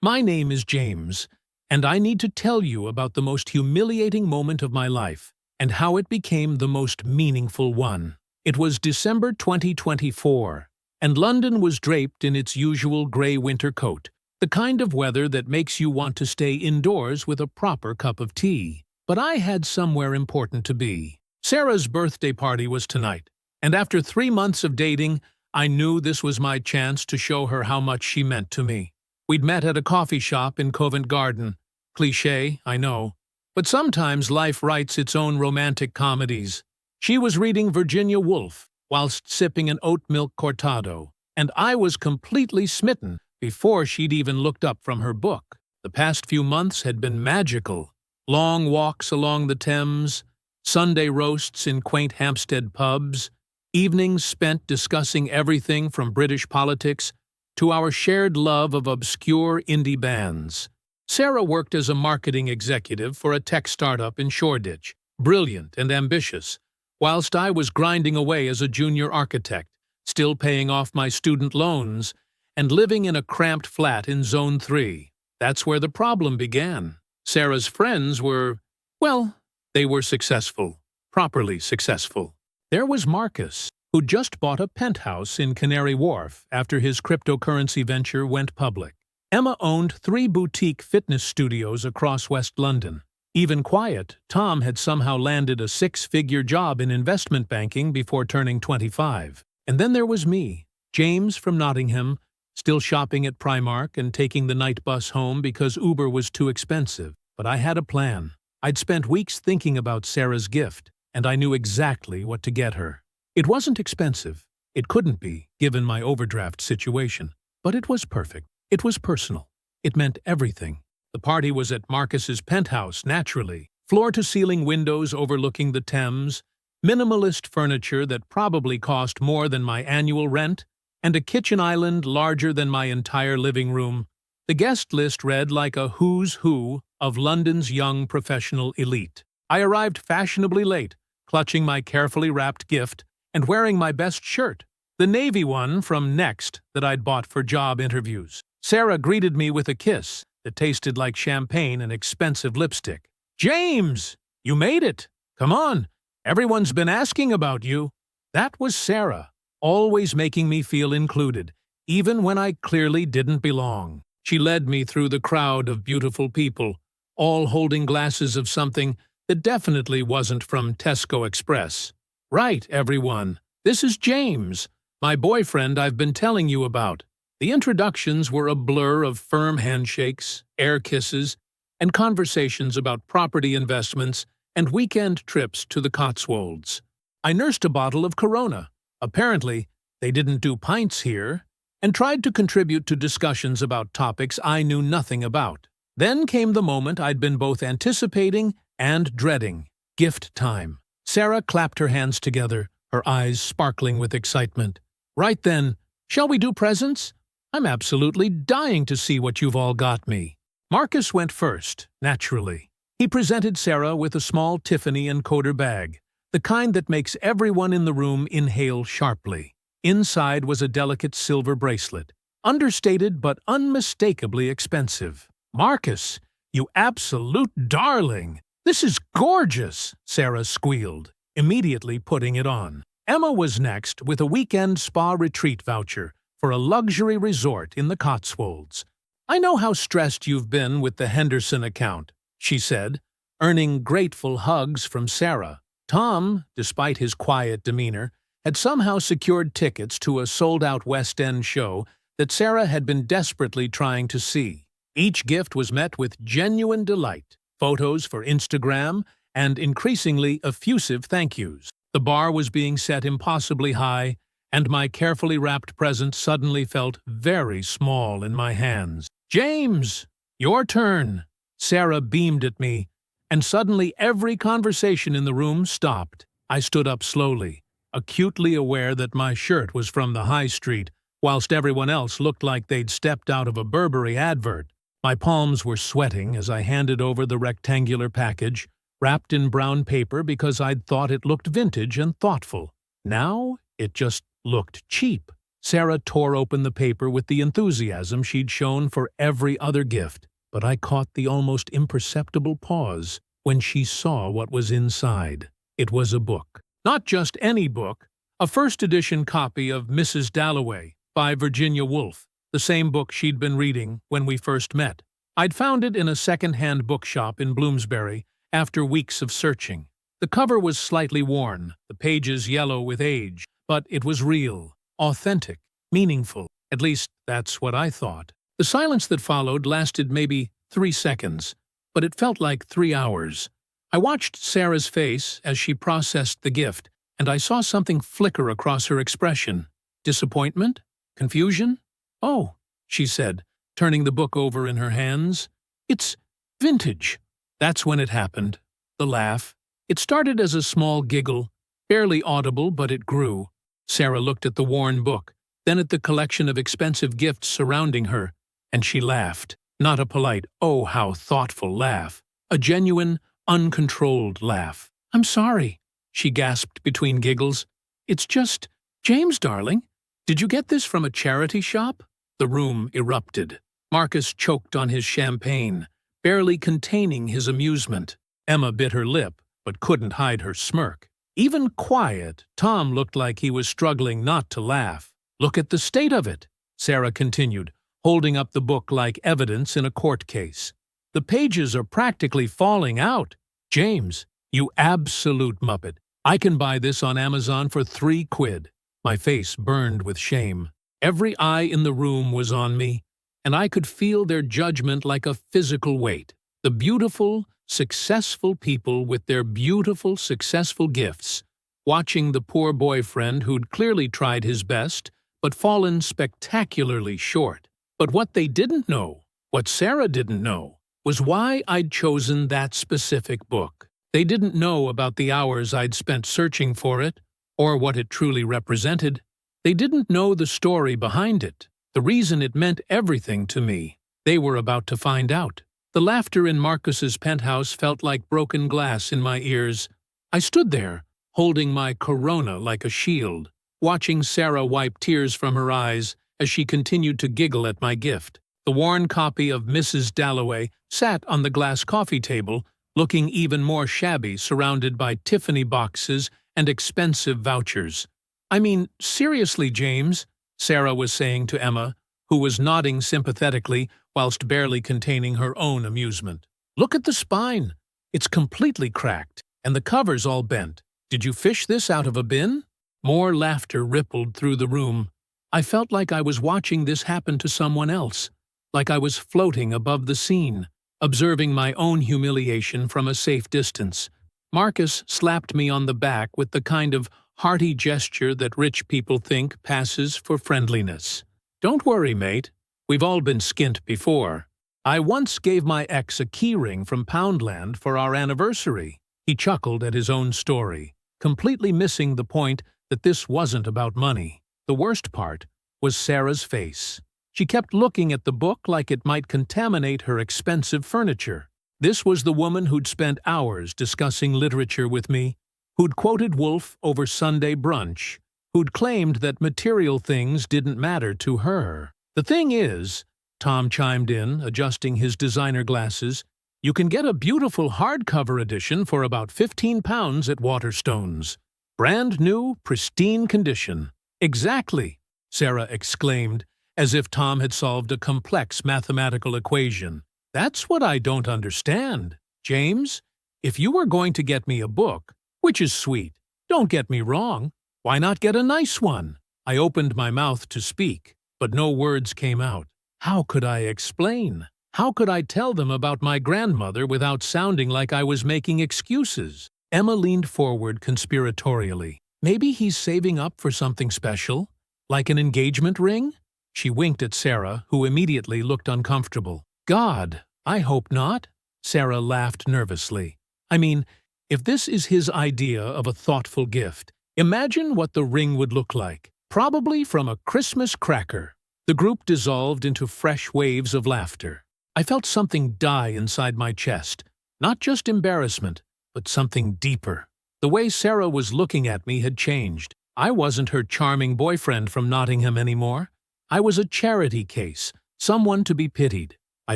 My name is James, and I need to tell you about the most humiliating moment of my life and how it became the most meaningful one. It was December 2024, and London was draped in its usual grey winter coat, the kind of weather that makes you want to stay indoors with a proper cup of tea. But I had somewhere important to be. Sarah's birthday party was tonight, and after 3 months of dating, I knew this was my chance to show her how much she meant to me. We'd met at a coffee shop in Covent Garden. Cliché, I know. But sometimes life writes its own romantic comedies. She was reading Virginia Woolf whilst sipping an oat milk cortado, and I was completely smitten before she'd even looked up from her book. The past few months had been magical. Long walks along the Thames, Sunday roasts in quaint Hampstead pubs, evenings spent discussing everything from British politics to our shared love of obscure indie bands. Sarah worked as a marketing executive for a tech startup in Shoreditch, brilliant and ambitious, whilst I was grinding away as a junior architect, still paying off my student loans and living in a cramped flat in Zone 3. That's where the problem began. Sarah's friends were, well, they were successful, properly successful. There was Marcus, who just bought a penthouse in Canary Wharf after his cryptocurrency venture went public. Emma owned 3 boutique fitness studios across West London. Even quiet, Tom had somehow landed a 6-figure job in investment banking before turning 25. And then there was me, James from Nottingham, still shopping at Primark and taking the night bus home because Uber was too expensive. But I had a plan. I'd spent weeks thinking about Sarah's gift, and I knew exactly what to get her. It wasn't expensive. It couldn't be, given my overdraft situation. But it was perfect. It was personal. It meant everything. The party was at Marcus's penthouse, naturally. Floor-to-ceiling windows overlooking the Thames, minimalist furniture that probably cost more than my annual rent, and a kitchen island larger than my entire living room. The guest list read like a who's who of London's young professional elite. I arrived fashionably late, clutching my carefully wrapped gift and wearing my best shirt, the navy one from Next that I'd bought for job interviews. Sarah greeted me with a kiss that tasted like champagne and expensive lipstick. "James! You made it! Come on! Everyone's been asking about you." That was Sarah, always making me feel included, even when I clearly didn't belong. She led me through the crowd of beautiful people, all holding glasses of something that definitely wasn't from Tesco Express. "Right, everyone. This is James, my boyfriend I've been telling you about." The introductions were a blur of firm handshakes, air kisses, and conversations about property investments and weekend trips to the Cotswolds. I nursed a bottle of Corona. Apparently, they didn't do pints here, and tried to contribute to discussions about topics I knew nothing about. Then came the moment I'd been both anticipating and dreading. Gift time. Sarah clapped her hands together, her eyes sparkling with excitement. "Right then, shall we do presents? I'm absolutely dying to see what you've all got me." Marcus went first, naturally. He presented Sarah with a small Tiffany encoder bag, the kind that makes everyone in the room inhale sharply. Inside was a delicate silver bracelet, understated but unmistakably expensive. "Marcus, you absolute darling! This is gorgeous!" Sarah squealed, immediately putting it on. Emma was next with a weekend spa retreat voucher for a luxury resort in the Cotswolds. "I know how stressed you've been with the Henderson account," she said, earning grateful hugs from Sarah. Tom, despite his quiet demeanor, had somehow secured tickets to a sold-out West End show that Sarah had been desperately trying to see. Each gift was met with genuine delight, photos for Instagram, and increasingly effusive thank yous. The bar was being set impossibly high, and my carefully wrapped present suddenly felt very small in my hands. "James, your turn!" Sarah beamed at me, and suddenly every conversation in the room stopped. I stood up slowly, acutely aware that my shirt was from the high street, whilst everyone else looked like they'd stepped out of a Burberry advert. My palms were sweating as I handed over the rectangular package, wrapped in brown paper because I'd thought it looked vintage and thoughtful. Now it just looked cheap. Sarah tore open the paper with the enthusiasm she'd shown for every other gift, but I caught the almost imperceptible pause when she saw what was inside. It was a book. Not just any book, a first-edition copy of Mrs Dalloway by Virginia Woolf, the same book she'd been reading when we first met. I'd found it in a second-hand bookshop in Bloomsbury after weeks of searching. The cover was slightly worn, the pages yellow with age, but it was real, authentic, meaningful. At least, that's what I thought. The silence that followed lasted maybe 3 seconds, but it felt like 3 hours. I watched Sarah's face as she processed the gift, and I saw something flicker across her expression. Disappointment? Confusion? "Oh," she said, turning the book over in her hands. "It's vintage." That's when it happened. The laugh. It started as a small giggle, barely audible, but it grew. Sarah looked at the worn book, then at the collection of expensive gifts surrounding her, and she laughed. Not a polite, "oh, how thoughtful" laugh. A genuine, uncontrolled laugh. "I'm sorry," she gasped between giggles. "It's just, James, darling, did you get this from a charity shop?" The room erupted. Marcus choked on his champagne, barely containing his amusement. Emma bit her lip, but couldn't hide her smirk. Even quiet, Tom looked like he was struggling not to laugh. "Look at the state of it," Sarah continued, holding up the book like evidence in a court case. "The pages are practically falling out. James, you absolute muppet. I can buy this on Amazon for £3." My face burned with shame. Every eye in the room was on me, and I could feel their judgment like a physical weight. The beautiful, successful people with their beautiful, successful gifts, watching the poor boyfriend who'd clearly tried his best, but fallen spectacularly short. But what they didn't know, what Sarah didn't know, was why I'd chosen that specific book. They didn't know about the hours I'd spent searching for it, or what it truly represented. They didn't know the story behind it, the reason it meant everything to me. They were about to find out. The laughter in Marcus's penthouse felt like broken glass in my ears. I stood there, holding my Corona like a shield, watching Sarah wipe tears from her eyes as she continued to giggle at my gift. The worn copy of Mrs Dalloway sat on the glass coffee table, looking even more shabby, surrounded by Tiffany boxes and expensive vouchers. "I mean, seriously, James," Sarah was saying to Emma, who was nodding sympathetically whilst barely containing her own amusement. "Look at the spine. It's completely cracked, and the cover's all bent. Did you fish this out of a bin?" More laughter rippled through the room. I felt like I was watching this happen to someone else, like I was floating above the scene, observing my own humiliation from a safe distance. Marcus slapped me on the back with the kind of hearty gesture that rich people think passes for friendliness. "Don't worry, mate. We've all been skint before. I once gave my ex a keyring from Poundland for our anniversary." He chuckled at his own story, completely missing the point that this wasn't about money. The worst part was Sarah's face. She kept looking at the book like it might contaminate her expensive furniture. This was the woman who'd spent hours discussing literature with me, who'd quoted Woolf over Sunday brunch, who'd claimed that material things didn't matter to her. "The thing is," Tom chimed in, adjusting his designer glasses, "you can get a beautiful hardcover edition for about £15 at Waterstones. Brand new, pristine condition." "Exactly," Sarah exclaimed, as if Tom had solved a complex mathematical equation. "That's what I don't understand. James, if you were going to get me a book, which is sweet, don't get me wrong, why not get a nice one?" I opened my mouth to speak, but no words came out. How could I explain? How could I tell them about my grandmother without sounding like I was making excuses? Emma leaned forward conspiratorially. "Maybe he's saving up for something special? Like an engagement ring?" She winked at Sarah, who immediately looked uncomfortable. "God, I hope not." Sarah laughed nervously. "I mean, if this is his idea of a thoughtful gift, imagine what the ring would look like. Probably from a Christmas cracker." The group dissolved into fresh waves of laughter. I felt something die inside my chest. Not just embarrassment, but something deeper. The way Sarah was looking at me had changed. I wasn't her charming boyfriend from Nottingham anymore. I was a charity case, someone to be pitied. I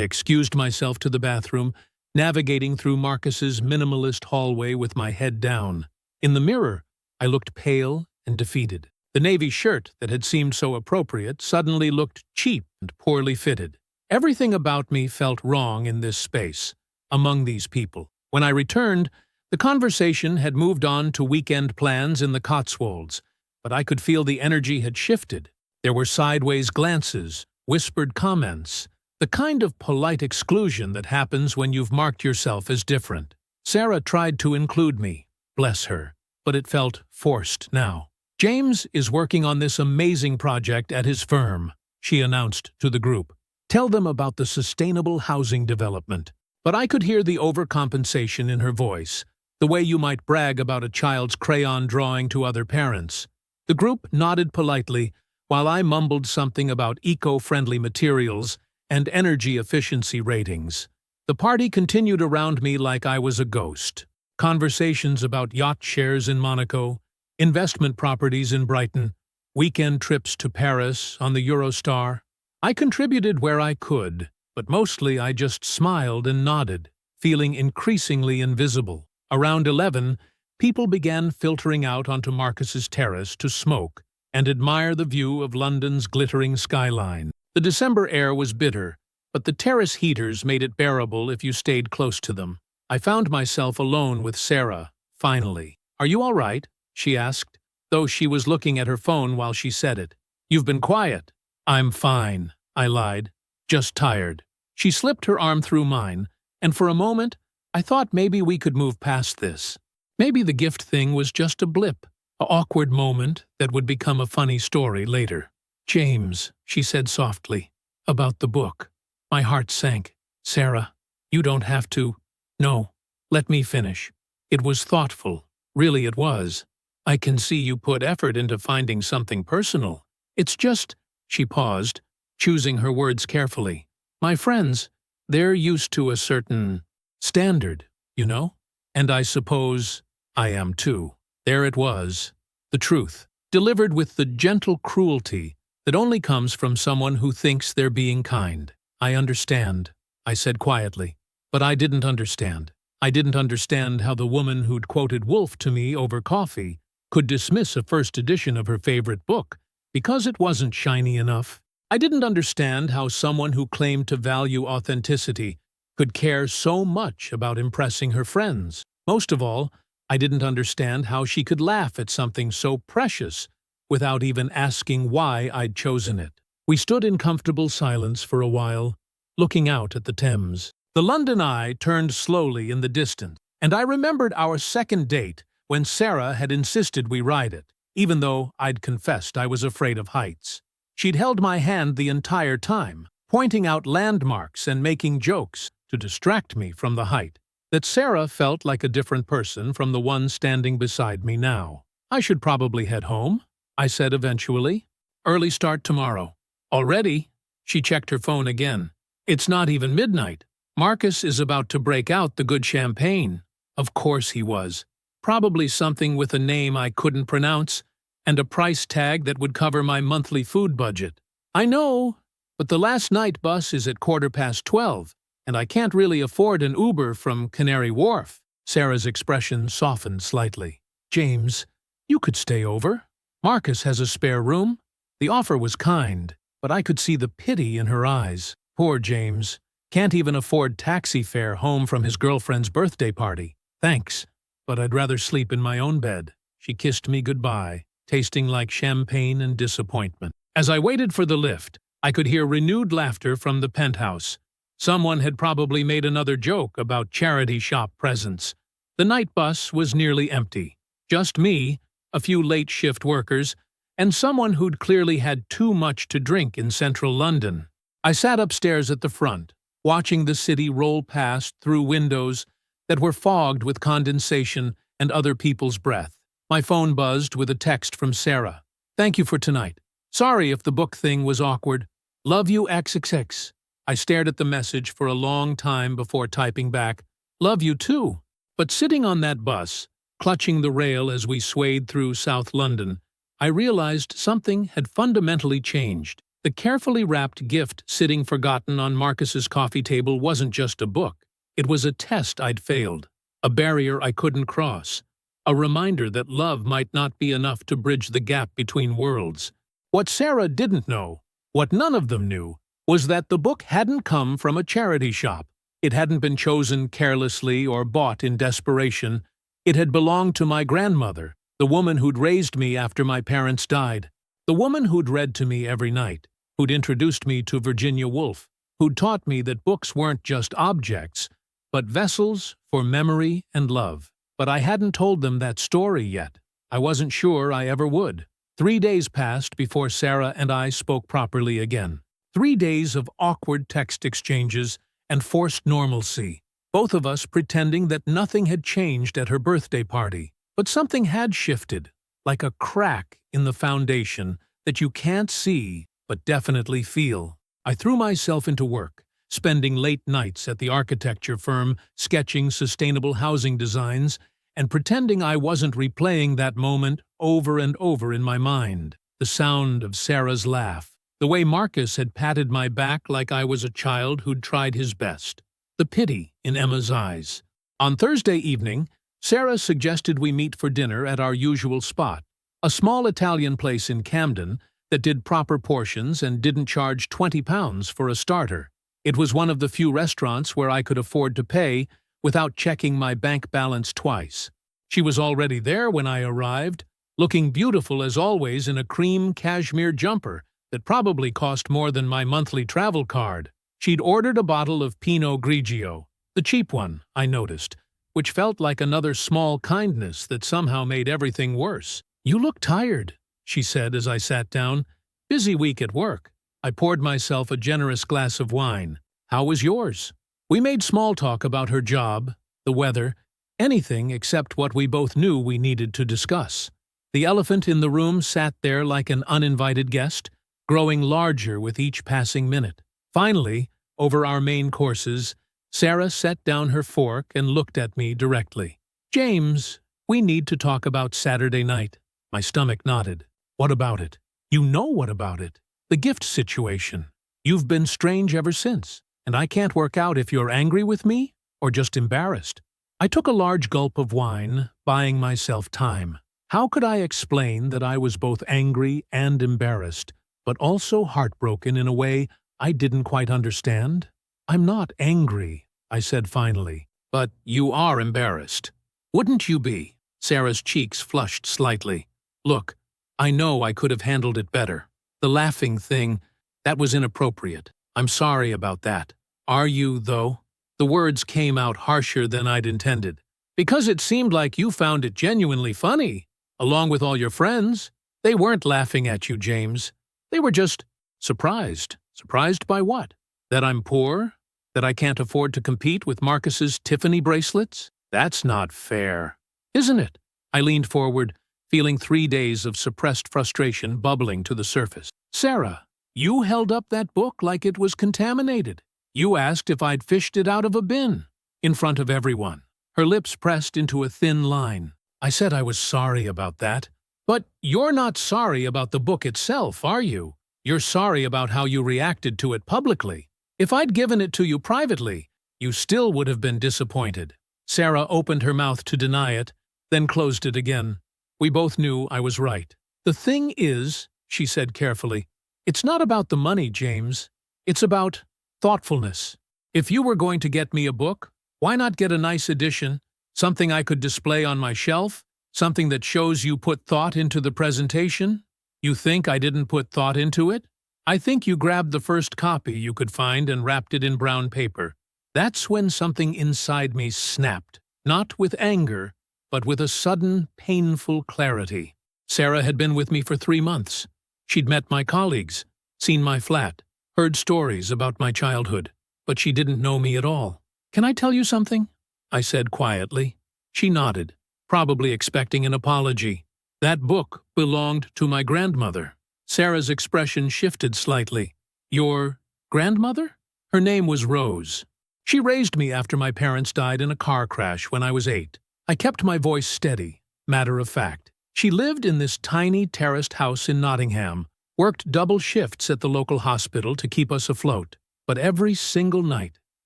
excused myself to the bathroom, navigating through Marcus's minimalist hallway with my head down. In the mirror, I looked pale and defeated. The navy shirt that had seemed so appropriate suddenly looked cheap and poorly fitted. Everything about me felt wrong in this space, among these people. When I returned, the conversation had moved on to weekend plans in the Cotswolds, but I could feel the energy had shifted. There were sideways glances, whispered comments, the kind of polite exclusion that happens when you've marked yourself as different. Sarah tried to include me, bless her, but it felt forced now. James is working on this amazing project at his firm, she announced to the group. Tell them about the sustainable housing development. But I could hear the overcompensation in her voice, the way you might brag about a child's crayon drawing to other parents. The group nodded politely, while I mumbled something about eco-friendly materials and energy efficiency ratings. The party continued around me like I was a ghost. Conversations about yacht shares in Monaco, investment properties in Brighton, weekend trips to Paris on the Eurostar. I contributed where I could, but mostly I just smiled and nodded, feeling increasingly invisible. Around 11, people began filtering out onto Marcus's terrace to smoke and admire the view of London's glittering skyline. The December air was bitter, but the terrace heaters made it bearable if you stayed close to them. I found myself alone with Sarah, finally. "Are you all right?" she asked, though she was looking at her phone while she said it. "You've been quiet." "I'm fine," I lied. "Just tired." She slipped her arm through mine, and for a moment, I thought maybe we could move past this. Maybe the gift thing was just a blip, an awkward moment that would become a funny story later. "James," she said softly, "about the book." My heart sank. "Sarah, you don't have to." "No, let me finish. It was thoughtful. Really it was. I can see you put effort into finding something personal. It's just—" She paused, choosing her words carefully. "My friends, they're used to a certain standard, you know? And I suppose I am too." There it was, the truth, delivered with the gentle cruelty that only comes from someone who thinks they're being kind. "I understand," I said quietly. But I didn't understand. I didn't understand how the woman who'd quoted Woolf to me over coffee could dismiss a first edition of her favorite book because it wasn't shiny enough. I didn't understand how someone who claimed to value authenticity could care so much about impressing her friends. Most of all, I didn't understand how she could laugh at something so precious without even asking why I'd chosen it. We stood in comfortable silence for a while, looking out at the Thames. The London Eye turned slowly in the distance, and I remembered our second date when Sarah had insisted we ride it, even though I'd confessed I was afraid of heights. She'd held my hand the entire time, pointing out landmarks and making jokes to distract me from the height. That Sarah felt like a different person from the one standing beside me now. "I should probably head home," I said eventually. "Early start tomorrow." "Already?" She checked her phone again. "It's not even midnight. Marcus is about to break out the good champagne." Of course he was. Probably something with a name I couldn't pronounce and a price tag that would cover my monthly food budget. "I know, but the last night bus is at 12:15, and I can't really afford an Uber from Canary Wharf." Sarah's expression softened slightly. "James, you could stay over. Marcus has a spare room." The offer was kind, but I could see the pity in her eyes. Poor James. Can't even afford taxi fare home from his girlfriend's birthday party. "Thanks, but I'd rather sleep in my own bed." She kissed me goodbye, tasting like champagne and disappointment. As I waited for the lift, I could hear renewed laughter from the penthouse. Someone had probably made another joke about charity shop presents. The night bus was nearly empty. Just me, a few late shift workers, and someone who'd clearly had too much to drink in central London. I sat upstairs at the front, watching the city roll past through windows that were fogged with condensation and other people's breath. My phone buzzed with a text from Sarah. "Thank you for tonight. Sorry if the book thing was awkward. Love you XXX." I stared at the message for a long time before typing back, "Love you too." But sitting on that bus, clutching the rail as we swayed through South London, I realized something had fundamentally changed. The carefully wrapped gift sitting forgotten on Marcus's coffee table wasn't just a book. It was a test I'd failed, a barrier I couldn't cross, a reminder that love might not be enough to bridge the gap between worlds. What Sarah didn't know, what none of them knew, was that the book hadn't come from a charity shop. It hadn't been chosen carelessly or bought in desperation. It had belonged to my grandmother, the woman who'd raised me after my parents died, the woman who'd read to me every night, who'd introduced me to Virginia Woolf, who'd taught me that books weren't just objects, but vessels for memory and love. But I hadn't told them that story yet. I wasn't sure I ever would. 3 days passed before Sarah and I spoke properly again. 3 days of awkward text exchanges and forced normalcy, both of us pretending that nothing had changed at her birthday party. But something had shifted, like a crack in the foundation that you can't see but definitely feel. I threw myself into work, spending late nights at the architecture firm sketching sustainable housing designs and pretending I wasn't replaying that moment over and over in my mind. The sound of Sarah's laugh, the way Marcus had patted my back like I was a child who'd tried his best, the pity in Emma's eyes. On Thursday evening, Sarah suggested we meet for dinner at our usual spot, a small Italian place in Camden that did proper portions and didn't charge £20 for a starter. It was one of the few restaurants where I could afford to pay without checking my bank balance twice. She was already there when I arrived, looking beautiful as always in a cream cashmere jumper that probably cost more than my monthly travel card. She'd ordered a bottle of Pinot Grigio, the cheap one, I noticed, which felt like another small kindness that somehow made everything worse. "You look tired," she said as I sat down. "Busy week at work." I poured myself a generous glass of wine. "How was yours?" We made small talk about her job, the weather, anything except what we both knew we needed to discuss. The elephant in the room sat there like an uninvited guest, growing larger with each passing minute. Finally, over our main courses, Sarah set down her fork and looked at me directly. "James, we need to talk about Saturday night." My stomach nodded. "What about it?" "You know what about it. The gift situation. You've been strange ever since, and I can't work out if you're angry with me or just embarrassed." I took a large gulp of wine, buying myself time. How could I explain that I was both angry and embarrassed, but also heartbroken in a way I didn't quite understand? "I'm not angry," I said finally. "But you are embarrassed. Wouldn't you be?" Sarah's cheeks flushed slightly. "Look, I know I could have handled it better. The laughing thing, that was inappropriate. I'm sorry about that." "Are you, though?" The words came out harsher than I'd intended. "Because it seemed like you found it genuinely funny, along with all your friends. They weren't laughing at you, James. They were just surprised." "Surprised by what? That I'm poor? That I can't afford to compete with Marcus's Tiffany bracelets? That's not fair, isn't it?" I leaned forward, feeling 3 days of suppressed frustration bubbling to the surface. "Sarah, you held up that book like it was contaminated. You asked if I'd fished it out of a bin, in front of everyone." Her lips pressed into a thin line. "I said I was sorry about that." "But you're not sorry about the book itself, are you? You're sorry about how you reacted to it publicly. If I'd given it to you privately, you still would have been disappointed." Sarah opened her mouth to deny it, then closed it again. We both knew I was right. "The thing is," she said carefully, "it's not about the money, James. It's about thoughtfulness. If you were going to get me a book, why not get a nice edition, something I could display on my shelf, something that shows you put thought into the presentation? You think I didn't put thought into it? I think you grabbed the first copy you could find and wrapped it in brown paper." That's when something inside me snapped, not with anger, but with a sudden, painful clarity. Sarah had been with me for 3 months. She'd met my colleagues, seen my flat, heard stories about my childhood, but she didn't know me at all. "Can I tell you something?" I said quietly. She nodded, probably expecting an apology. "That book belonged to my grandmother." Sarah's expression shifted slightly. "Your grandmother?" Her name was Rose. "She raised me after my parents died in a car crash when I was 8. I kept my voice steady, matter of fact. She lived in this tiny terraced house in Nottingham, worked double shifts at the local hospital to keep us afloat. But every single night,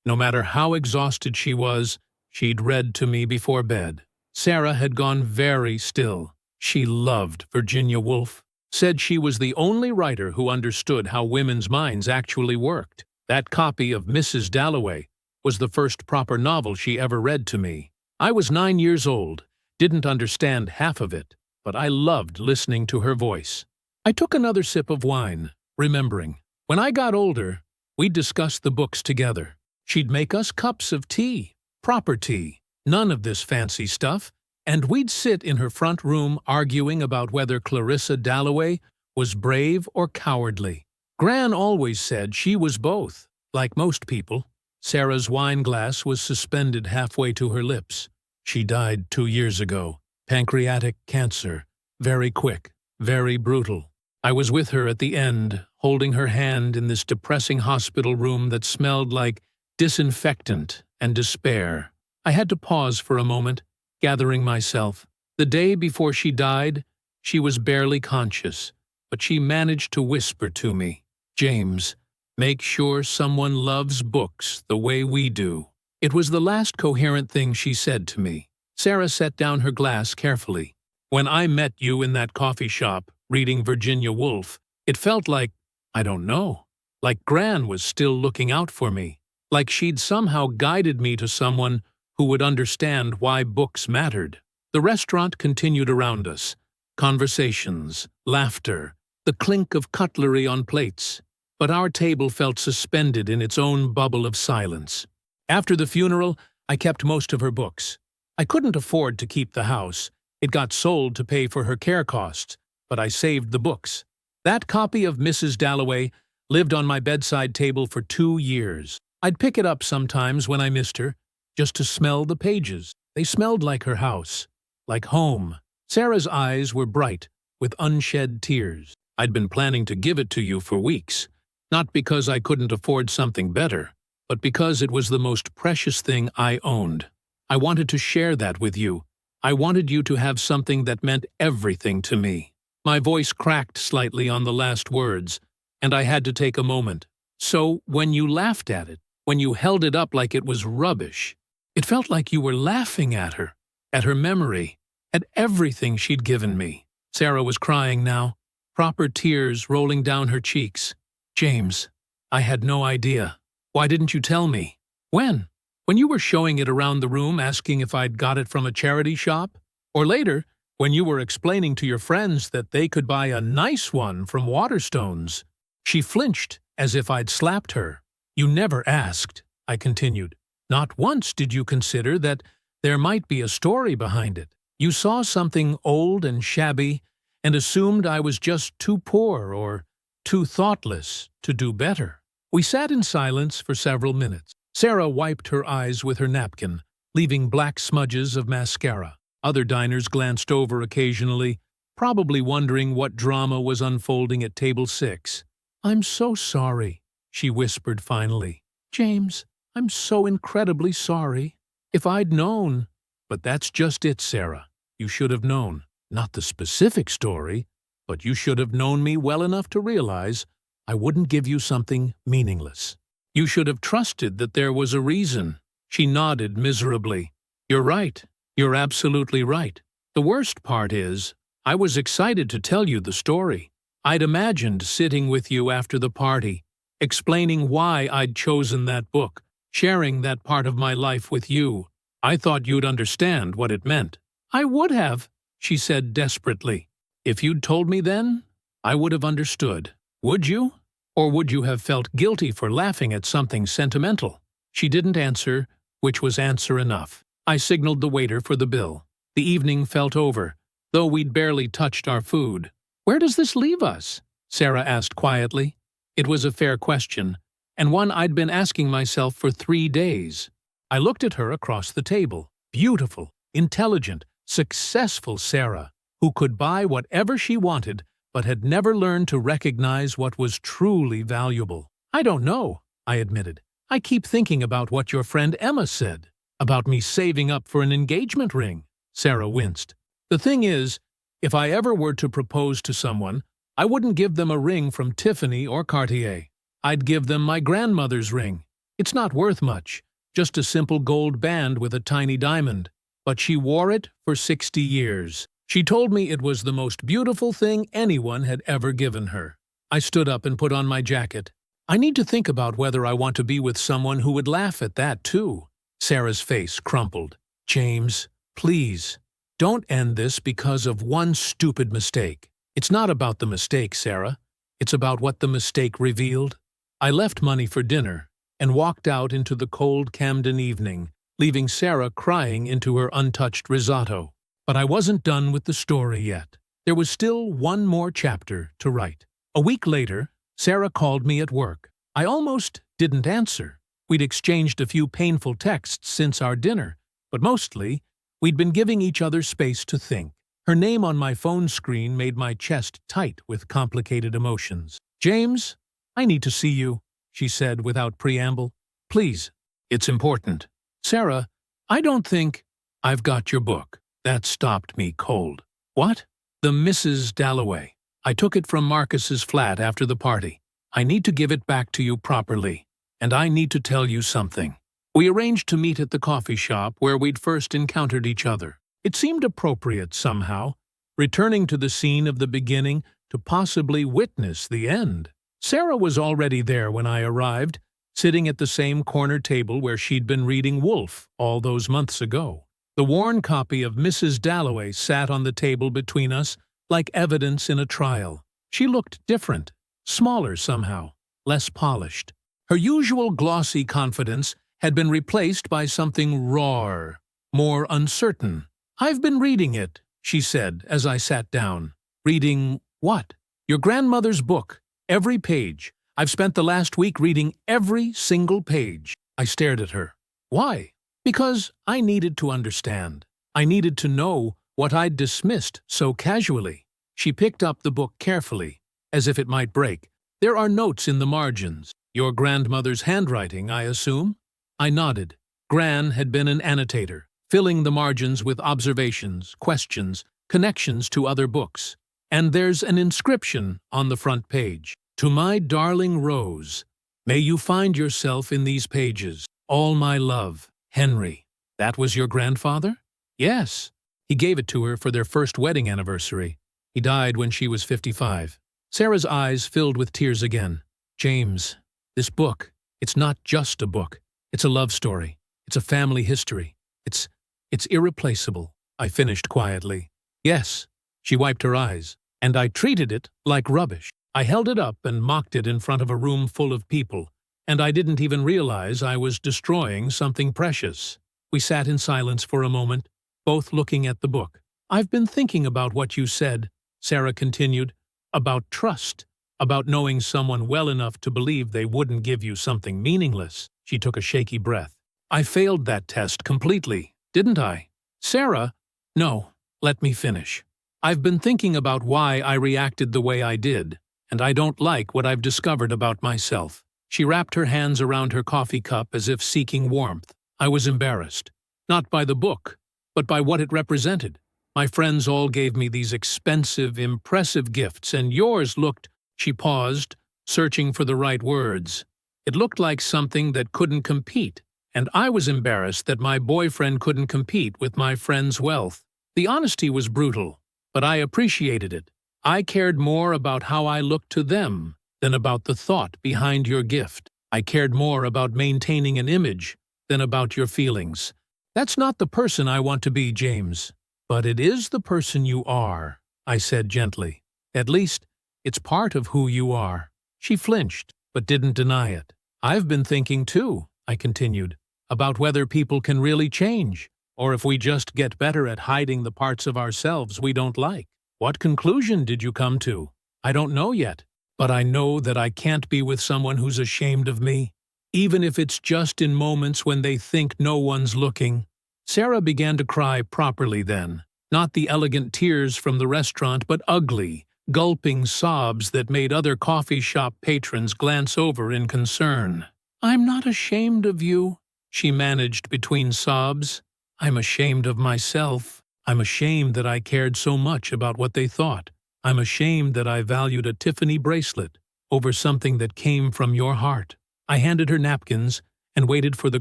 no matter how exhausted she was, she'd read to me before bed. Sarah had gone very still. She loved Virginia Woolf, said she was the only writer who understood how women's minds actually worked. That copy of Mrs Dalloway was the first proper novel she ever read to me. I was 9 years old, didn't understand half of it, but I loved listening to her voice. I took another sip of wine, remembering. When I got older, we'd discuss the books together. She'd make us cups of tea, proper tea, none of this fancy stuff, and we'd sit in her front room arguing about whether Clarissa Dalloway was brave or cowardly. Gran always said she was both, like most people. Sarah's wine glass was suspended halfway to her lips. She died 2 years ago. Pancreatic cancer. Very quick, very brutal. I was with her at the end, holding her hand in this depressing hospital room that smelled like disinfectant and despair. I had to pause for a moment, gathering myself. The day before she died, she was barely conscious, but she managed to whisper to me, "James, make sure someone loves books the way we do." It was the last coherent thing she said to me. Sarah set down her glass carefully. When I met you in that coffee shop, reading Virginia Woolf, it felt like, I don't know, like Gran was still looking out for me, like she'd somehow guided me to someone who would understand why books mattered. The restaurant continued around us. Conversations, laughter, the clink of cutlery on plates. But our table felt suspended in its own bubble of silence. After the funeral, I kept most of her books. I couldn't afford to keep the house. It got sold to pay for her care costs, but I saved the books. That copy of Mrs Dalloway lived on my bedside table for 2 years. I'd pick it up sometimes when I missed her, just to smell the pages. They smelled like her house, like home. Sarah's eyes were bright, with unshed tears. I'd been planning to give it to you for weeks, not because I couldn't afford something better, but because it was the most precious thing I owned. I wanted to share that with you. I wanted you to have something that meant everything to me. My voice cracked slightly on the last words, and I had to take a moment. So, when you laughed at it, when you held it up like it was rubbish, it felt like you were laughing at her memory, at everything she'd given me. Sarah was crying now, proper tears rolling down her cheeks. "James, I had no idea. Why didn't you tell me? When? When you were showing it around the room asking if I'd got it from a charity shop? Or later, when you were explaining to your friends that they could buy a nice one from Waterstones?" She flinched, as if I'd slapped her. "You never asked," I continued. "Not once did you consider that there might be a story behind it. You saw something old and shabby and assumed I was just too poor or too thoughtless to do better." We sat in silence for several minutes. Sarah wiped her eyes with her napkin, leaving black smudges of mascara. Other diners glanced over occasionally, probably wondering what drama was unfolding at table 6. "I'm so sorry," she whispered finally. "James, I'm so incredibly sorry. If I'd known—" "But that's just it, Sarah. You should have known. Not the specific story, but you should have known me well enough to realize I wouldn't give you something meaningless. You should have trusted that there was a reason." She nodded miserably. "You're right. You're absolutely right. The worst part is, I was excited to tell you the story. I'd imagined sitting with you after the party, explaining why I'd chosen that book, sharing that part of my life with you. I thought you'd understand what it meant." "I would have," she said desperately. "If you'd told me then, I would have understood. Would you? Or would you have felt guilty for laughing at something sentimental?" She didn't answer, which was answer enough. I signaled the waiter for the bill. The evening felt over, though we'd barely touched our food. "Where does this leave us?" Sarah asked quietly. It was a fair question, and one I'd been asking myself for 3 days. I looked at her across the table. Beautiful, intelligent, successful Sarah, who could buy whatever she wanted, but had never learned to recognize what was truly valuable. "I don't know," I admitted. "I keep thinking about what your friend Emma said, about me saving up for an engagement ring." Sarah winced. "The thing is, If I ever were to propose to someone, I wouldn't give them a ring from Tiffany or Cartier. I'd give them my grandmother's ring. It's not worth much, just a simple gold band with a tiny diamond. But she wore it for 60 years. She told me it was the most beautiful thing anyone had ever given her. I stood up and put on my jacket. I need to think about whether I want to be with someone who would laugh at that, too. Sarah's face crumpled. James, please, don't end this because of one stupid mistake. It's not about the mistake, Sarah. It's about what the mistake revealed. I left money for dinner and walked out into the cold Camden evening, leaving Sarah crying into her untouched risotto. But I wasn't done with the story yet. There was still one more chapter to write. A week later, Sarah called me at work. I almost didn't answer. We'd exchanged a few painful texts since our dinner, but mostly, we'd been giving each other space to think. Her name on my phone screen made my chest tight with complicated emotions. James, I need to see you, she said without preamble. Please, it's important. Sarah, I don't think I've got your book. That stopped me cold. What? The Mrs. Dalloway. I took it from Marcus's flat after the party. I need to give it back to you properly, and I need to tell you something. We arranged to meet at the coffee shop where we'd first encountered each other. It seemed appropriate somehow, returning to the scene of the beginning to possibly witness the end. Sarah was already there when I arrived, sitting at the same corner table where she'd been reading Wolfe all those months ago. The worn copy of Mrs. Dalloway sat on the table between us like evidence in a trial. She looked different, smaller somehow, less polished. Her usual glossy confidence had been replaced by something rawer, more uncertain. I've been reading it, she said as I sat down. Reading what? Your grandmother's book. Every page. I've spent the last week reading every single page. I stared at her. Why? Because I needed to understand. I needed to know what I'd dismissed so casually. She picked up the book carefully, as if it might break. There are notes in the margins. Your grandmother's handwriting, I assume? I nodded. Gran had been an annotator, filling the margins with observations, questions, connections to other books. And there's an inscription on the front page. To my darling Rose, may you find yourself in these pages. All my love, Henry. That was your grandfather? Yes. He gave it to her for their first wedding anniversary. He died when she was 55. Sarah's eyes filled with tears again. James, this book, it's not just a book. It's a love story. It's a family history. It's irreplaceable, I finished quietly. Yes, she wiped her eyes, and I treated it like rubbish. I held it up and mocked it in front of a room full of people, and I didn't even realize I was destroying something precious. We sat in silence for a moment, both looking at the book. I've been thinking about what you said, Sarah continued, about trust, about knowing someone well enough to believe they wouldn't give you something meaningless. She took a shaky breath. I failed that test completely, didn't I? Sarah, no, let me finish. I've been thinking about why I reacted the way I did, and I don't like what I've discovered about myself. She wrapped her hands around her coffee cup as if seeking warmth. I was embarrassed, not by the book, but by what it represented. My friends all gave me these expensive, impressive gifts, and yours looked— She paused, searching for the right words. It looked like something that couldn't compete, and I was embarrassed that my boyfriend couldn't compete with my friend's wealth. The honesty was brutal, but I appreciated it. I cared more about how I looked to them than about the thought behind your gift. I cared more about maintaining an image than about your feelings. That's not the person I want to be, James. But it is the person you are, I said gently. At least, it's part of who you are. She flinched, but didn't deny it. I've been thinking too, I continued, about whether people can really change, or if we just get better at hiding the parts of ourselves we don't like. What conclusion did you come to? I don't know yet, but I know that I can't be with someone who's ashamed of me, even if it's just in moments when they think no one's looking. Sarah began to cry properly then, not the elegant tears from the restaurant, but ugly, gulping sobs that made other coffee shop patrons glance over in concern. I'm not ashamed of you, she managed between sobs. I'm ashamed of myself. I'm ashamed that I cared so much about what they thought. I'm ashamed that I valued a Tiffany bracelet over something that came from your heart." I handed her napkins and waited for the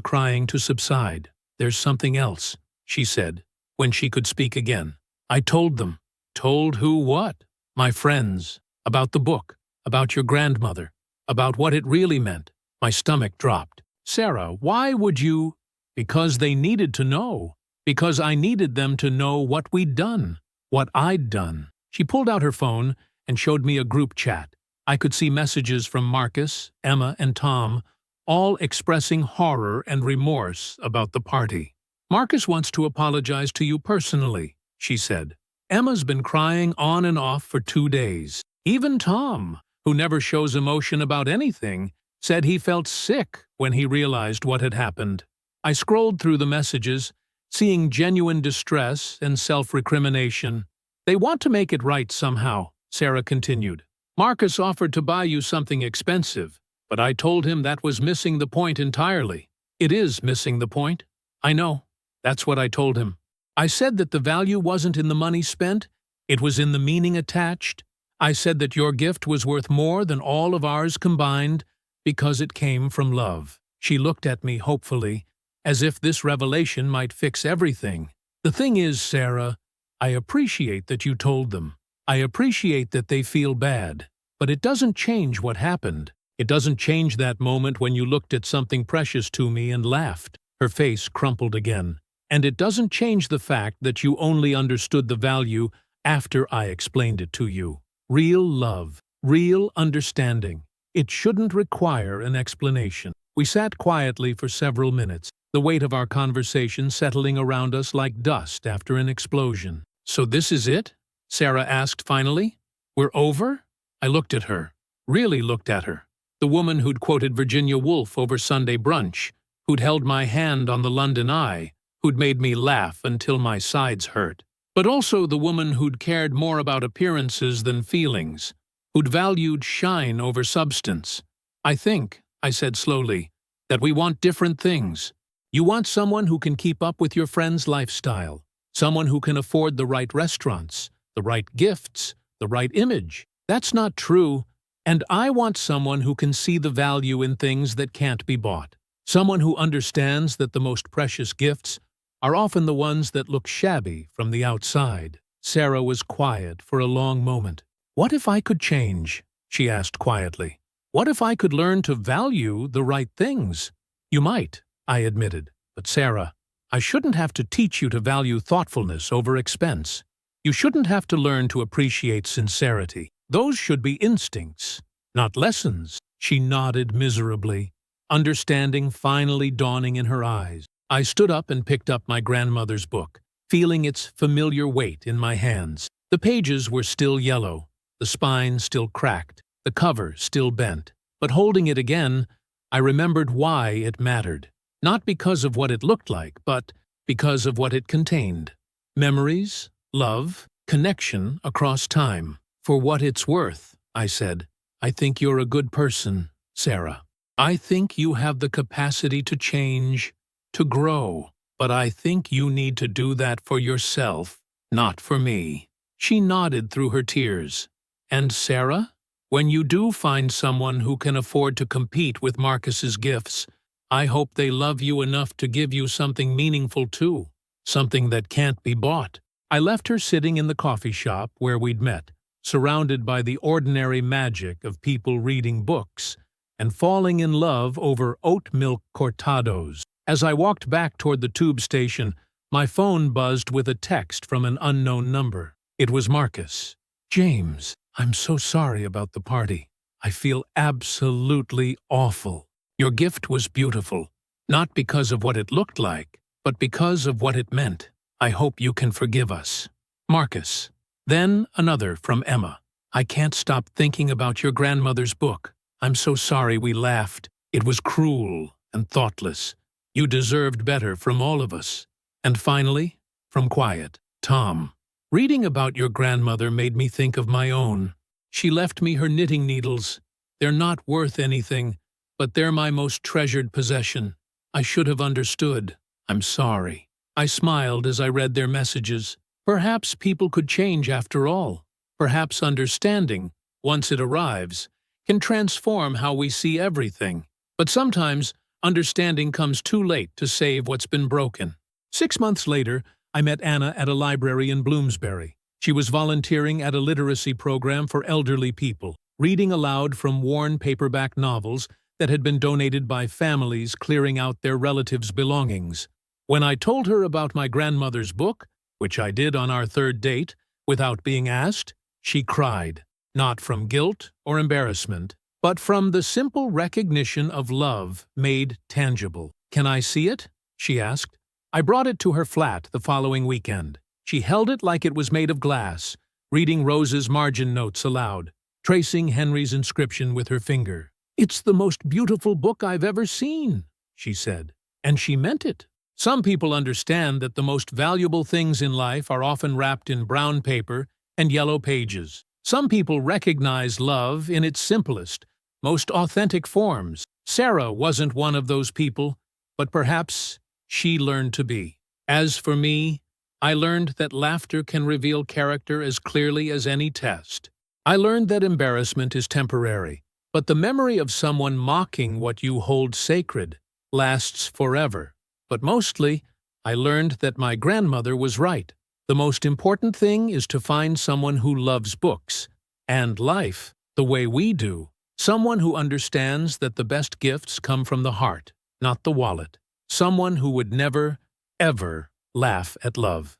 crying to subside. "There's something else," she said, when she could speak again. "I told them." "Told who what?" "My friends. About the book. About your grandmother. About what it really meant." My stomach dropped. "Sarah, why would you—" "Because they needed to know. Because I needed them to know what we'd done. What I'd done." She pulled out her phone and showed me a group chat. I could see messages from Marcus, Emma, and Tom, all expressing horror and remorse about the party. "Marcus wants to apologize to you personally," she said. "Emma's been crying on and off for 2 days. Even Tom, who never shows emotion about anything, said he felt sick when he realized what had happened." I scrolled through the messages, seeing genuine distress and self-recrimination. "They want to make it right somehow," Sarah continued. "Marcus offered to buy you something expensive, but I told him that was missing the point entirely." "It is missing the point." "I know." That's what I told him. I said that the value wasn't in the money spent, it was in the meaning attached. I said that your gift was worth more than all of ours combined because it came from love. She looked at me hopefully, as if this revelation might fix everything. "The thing is, Sarah, I appreciate that you told them. I appreciate that they feel bad. But it doesn't change what happened. It doesn't change that moment when you looked at something precious to me and laughed." Her face crumpled again. "And it doesn't change the fact that you only understood the value after I explained it to you. Real love, real understanding. It shouldn't require an explanation." We sat quietly for several minutes, the weight of our conversation settling around us like dust after an explosion. "So this is it?" Sarah asked finally. "We're over?" I looked at her. Really looked at her. The woman who'd quoted Virginia Woolf over Sunday brunch, who'd held my hand on the London Eye, who'd made me laugh until my sides hurt. But also the woman who'd cared more about appearances than feelings, who'd valued shine over substance. "I think," I said slowly, "that we want different things. You want someone who can keep up with your friend's lifestyle, someone who can afford the right restaurants, the right gifts, the right image. That's not true. And I want someone who can see the value in things that can't be bought. Someone who understands that the most precious gifts are often the ones that look shabby from the outside." Sarah was quiet for a long moment. "What if I could change?" she asked quietly. "What if I could learn to value the right things?" "You might," I admitted. "But Sarah, I shouldn't have to teach you to value thoughtfulness over expense. You shouldn't have to learn to appreciate sincerity. Those should be instincts, not lessons." She nodded miserably, understanding finally dawning in her eyes. I stood up and picked up my grandmother's book, feeling its familiar weight in my hands. The pages were still yellow, the spine still cracked, the cover still bent. But holding it again, I remembered why it mattered. Not because of what it looked like, but because of what it contained. Memories, love, connection across time. "For what it's worth," I said, "I think you're a good person, Sarah. I think you have the capacity to change, to grow, but I think you need to do that for yourself, not for me." She nodded through her tears. "And Sarah, when you do find someone who can afford to compete with Marcus's gifts, I hope they love you enough to give you something meaningful too, something that can't be bought." I left her sitting in the coffee shop where we'd met, surrounded by the ordinary magic of people reading books and falling in love over oat milk cortados. As I walked back toward the tube station, my phone buzzed with a text from an unknown number. It was Marcus. "James, I'm so sorry about the party. I feel absolutely awful. Your gift was beautiful, not because of what it looked like, but because of what it meant. I hope you can forgive us. Marcus." Then another from Emma. "I can't stop thinking about your grandmother's book. I'm so sorry we laughed. It was cruel and thoughtless. You deserved better from all of us." And finally, from Quiet, Tom. "Reading about your grandmother made me think of my own. She left me her knitting needles. They're not worth anything, but they're my most treasured possession. I should have understood. I'm sorry." I smiled as I read their messages. Perhaps people could change after all. Perhaps understanding, once it arrives, can transform how we see everything. But sometimes, understanding comes too late to save what's been broken. 6 months later, I met Anna at a library in Bloomsbury. She was volunteering at a literacy program for elderly people, reading aloud from worn paperback novels that had been donated by families clearing out their relatives' belongings. When I told her about my grandmother's book, which I did on our third date, without being asked, she cried, not from guilt or embarrassment, but from the simple recognition of love made tangible. "Can I see it?" she asked. I brought it to her flat the following weekend. She held it like it was made of glass, reading Rose's margin notes aloud, tracing Henry's inscription with her finger. "It's the most beautiful book I've ever seen," she said. And she meant it. Some people understand that the most valuable things in life are often wrapped in brown paper and yellow pages. Some people recognize love in its simplest, most authentic forms. Sarah wasn't one of those people, but perhaps she learned to be. As for me, I learned that laughter can reveal character as clearly as any test. I learned that embarrassment is temporary, but the memory of someone mocking what you hold sacred lasts forever. But mostly, I learned that my grandmother was right. The most important thing is to find someone who loves books and life the way we do. Someone who understands that the best gifts come from the heart, not the wallet. Someone who would never, ever laugh at love.